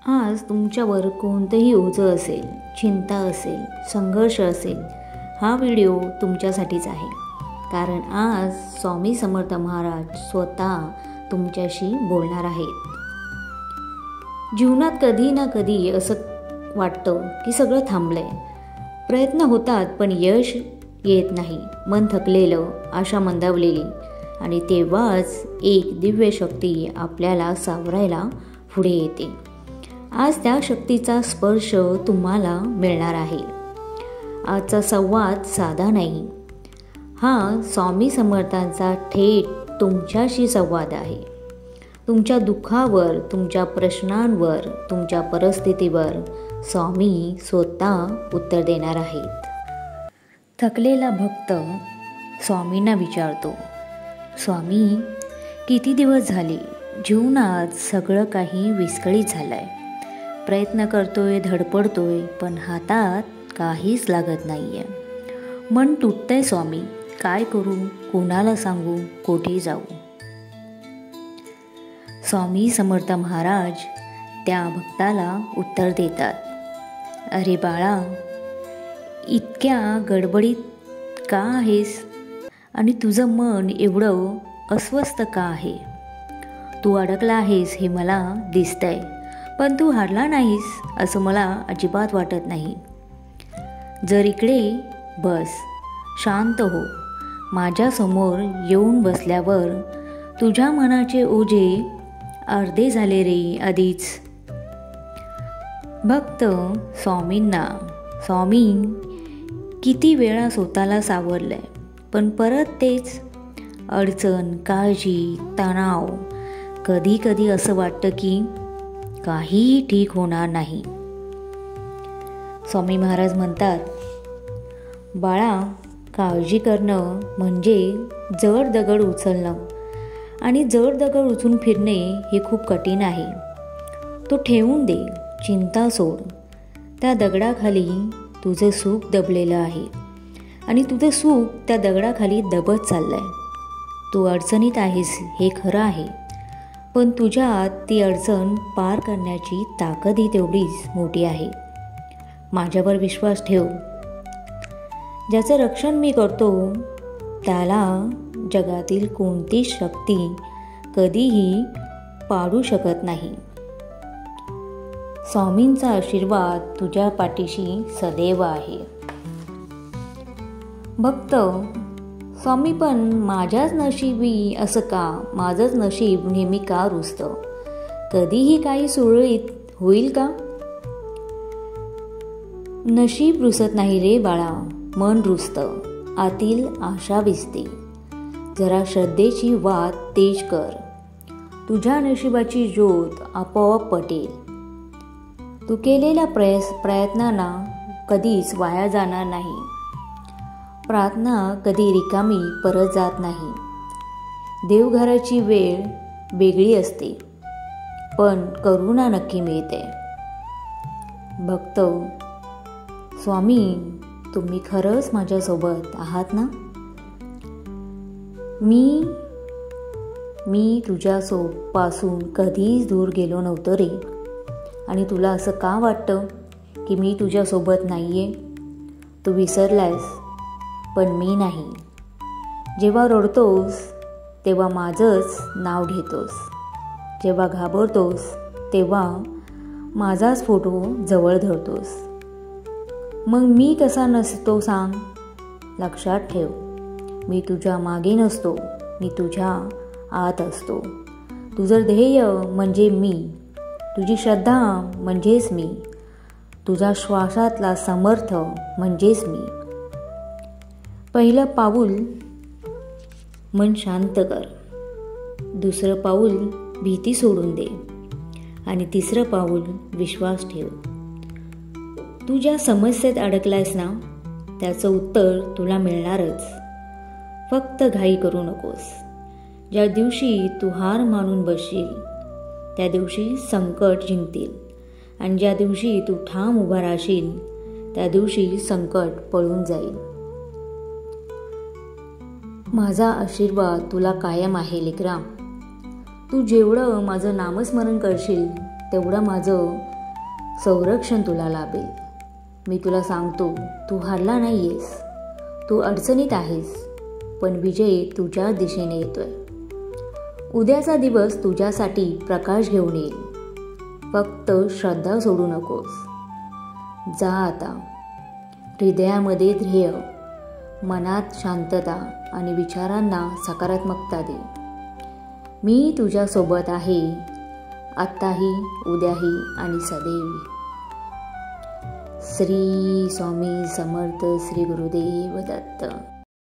आज तुमच्यावर कोणतंही ओझं असेल, चिंता असेल, संघर्ष असेल, हा व्हिडिओ तुमच्यासाठीच आहे. कारण आज स्वामी समर्थ महाराज स्वतः तुमच्याशी बोलणार आहेत. जीवनात कधी ना कधी असं वाटतं की सगळं थांबलंय, प्रयत्न होतात पण यश येत नाही, मन थकलेलं, आशा मंदावलेली, आणि तेव्हाच एक दिव्य शक्ती आपल्याला सावरायला पुढे येते. आज त्या शक्तीचा स्पर्श तुम्हाला मिळणार आहे. आजचा संवाद साधा नाही, हा स्वामी समर्थांचा थेट तुमच्याशी संवाद आहे. तुमच्या दुःखावर, तुमच्या प्रश्नांवर, तुमच्या परिस्थितीवर स्वामी स्वतः उत्तर देणार आहेत. थकलेला भक्त स्वामींना विचारतो, स्वामी, किती दिवस झाले? जीवनात सगळं काही विस्कळीत झालंय. प्रयत्न करतोय, धडपडतोय, पण हातात काहीच लागत नाहीये. मन तुटतंय स्वामी, काय करू? कोणाला सांगू? कोठे जाऊ? स्वामी समर्थ महाराज त्या भक्ताला उत्तर देतात, अरे बाळा, इतक्या गडबडीत का आहेस? आणि तुझं मन एवढं अस्वस्थ का आहे? तू अडकला आहेस हे मला दिसतंय, पण तू हारला नाहीस असं मला अजिबात वाटत नाही. जर इकडे बस, शांत हो. माझ्यासमोर येऊन बसल्यावर तुझ्या मनाचे ओझे अर्धे झाले रे आधीच. भक्त स्वामींना, स्वामी, किती वेळा स्वतःला सावरलंय, पण परत तेच अडचण, काळजी, तणाव. कधी कधी असं वाटतं की काहीही ठीक होणार नाही. स्वामी महाराज म्हणतात, बाळा, काळजी करणं म्हणजे जड दगड उचलणं, आणि जड दगड उचलून फिरणे हे खूप कठीण आहे. तो ठेवून दे, चिंता सोड. त्या दगडाखाली तुझं सुख दबलेलं आहे, आणि तुझं सुख त्या दगडाखाली दबत चाललंय. तू अडचणीत आहेस हे खरं आहे, पण तुझ्यात ती अडचण पार करण्याची ताकदही तेवढीच मोठी आहे. माझ्यावर विश्वास ठेव. ज्याचं रक्षण मी करतो त्याला जगातील कोणतीच शक्ती कधीही पाडू शकत नाही. स्वामींचा आशीर्वाद तुझ्या पाठीशी सदैव आहे. भक्त, स्वामी, पण माझ्याच नशिबी असं का? माझंच नशीब नेहमी का रुजतं? कधीही काही सुरळीत होईल का? नशीब रुसत नाही रे बाळा, मन रुजतं, आतील आशा विसते. जरा श्रद्धेची वात तेज कर, तुझ्या नशिबाची ज्योत आपोआप पटेल. तू केलेल्या प्रयत्नांना कधीच वाया जाणार नाही. प्रार्थना कधी रिकामी परत जात नाही. देवघराची वेळ वेगळी असते, पण करुणा नक्की मिळते. भक्त, स्वामी, तुम्ही खरंच माझ्यासोबत आहात ना? मी तुझ्यापासून कधीच दूर गेलो नव्हतो रे. आणि तुला असं का वाटतं की मी तुझ्यासोबत नाहीये? तू विसरलायस, पण मी नाही. जेव्हा रडतोस तेव्हा माझंच नाव घेतोस. जेव्हा घाबरतोस तेव्हा माझाच फोटो जवळ धरतोस. मग मी कसा नसतो सांग? लक्षात ठेव, मी तुझ्या मागे नसतो, मी तुझ्या आत असतो. तुझं ध्येय म्हणजे मी, तुझी श्रद्धा म्हणजेच मी, तुझा श्वासातला समर्थ म्हणजेच मी. पहिलं पाऊल मन शांत कर, दुसरं पाऊल भीती सोडून दे, आणि तिसरं पाऊल विश्वास ठेव. तू ज्या समस्येत अडकलायस ना, त्याचं उत्तर तुला मिळणारच. फक्त घाई करू नकोस. ज्या दिवशी तू हार मानून बसशील त्या दिवशी संकट जिंकतील, आणि ज्या दिवशी तू ठाम उभा राहशील त्या दिवशी संकट पळून जाईल. माझा आशीर्वाद तुला कायम आहे लेकरा. तू जेवढं माझं नामस्मरण करशील तेवढं माझं संरक्षण तुला लाभेल. मी तुला सांगतो, तू हारला नाही आहेस. तू अडचणीत आहेस, पण विजय तुझ्या दिशेने येतोय. उद्याचा दिवस तुझ्यासाठी प्रकाश घेऊन येईल. फक्त श्रद्धा सोडू नकोस. जा आता. हृदयामध्ये ध्येय, मनात शांतता आणि विचारांना सकारात्मकता दे. मी तुझ्यासोबत आहे, आत्ताही, उद्याही आणि सदैव. श्री स्वामी समर्थ. श्री गुरुदेव दत्त.